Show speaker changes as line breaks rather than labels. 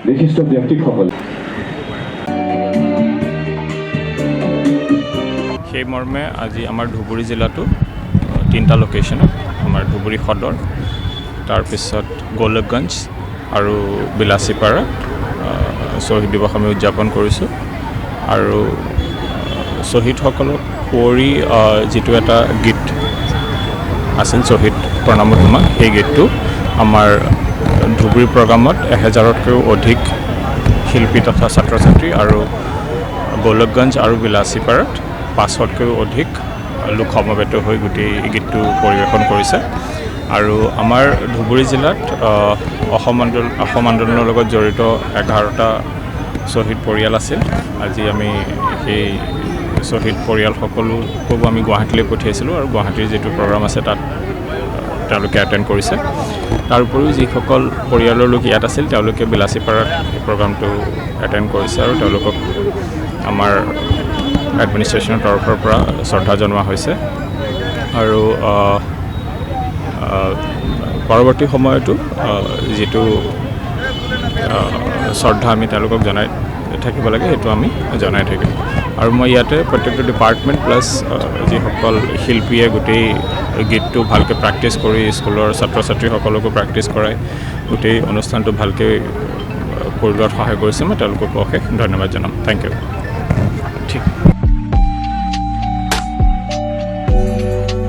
বিশিষ্ট ব্যক্তিসকল
সেই মৰ্মে আজি আমাৰ ধুবুৰী জিলাটো তিনিটা লোকেশ্যনত আমাৰ ধুবুৰী সদৰ তাৰপিছত গোলকগঞ্জ আৰু বিলাচীপাৰা শ্বহীদ দিৱস আমি উদযাপন কৰিছোঁ আৰু শ্বহীদসকলক সুঁৱৰি যিটো এটা গীত আছিল শ্বহীদ প্ৰণামোৎসৱ সেই গীতটো আমাৰ ধুবুৰী প্ৰগ্ৰামত 1000তকৈও অধিক শিল্পী তথা ছাত্ৰ ছাত্ৰী আৰু গোলকগঞ্জ আৰু বিলাচীপাৰাত 500তকৈও অধিক লোক সমবেত হৈ গোটেই গীতটো পৰিৱেশন কৰিছে আৰু আমাৰ ধুবুৰী জিলাত অসম আন্দোলনৰ লগত জড়িত 11টা শ্বহীদ পৰিয়াল আছিল। আজি আমি সেই শ্বহীদ পৰিয়াল সকলোকো আমি গুৱাহাটীলৈ পঠিয়াইছিলোঁ আৰু গুৱাহাটীৰ যিটো প্ৰগ্ৰাম আছে তাত তেওঁলোকে এটেণ্ড কৰিছে। তাৰ উপৰিও যিসকল পৰিয়ালৰ লোক ইয়াত আছিল তেওঁলোকে বিলাচীপাৰাত এই প্ৰগ্ৰামটো এটেণ্ড কৰিছে আৰু তেওঁলোকক আমাৰ এডমিনিষ্ট্ৰেশ্যনৰ তৰফৰ পৰা শ্ৰদ্ধা জনোৱা হৈছে আৰু পৰৱৰ্তী সময়তো যিটো শ্ৰদ্ধা আমি তেওঁলোকক জনাই থাকিব লাগে সেইটো আমি জনাই থাকিম আৰু মই ইয়াতে প্ৰত্যেকটো ডিপাৰ্টমেণ্ট প্লাছ যিসকল শিল্পীয়ে গোটেই গীতটো ভালকৈ প্ৰেক্টিছ কৰি স্কুলৰ ছাত্ৰ ছাত্ৰীসকলকো প্ৰেক্টিছ কৰাই গোটেই অনুষ্ঠানটো ভালকৈ কৰি লোৱাত সহায় কৰিছে মই তেওঁলোকক অশেষ ধন্যবাদ জনাম। Thank you. ঠিক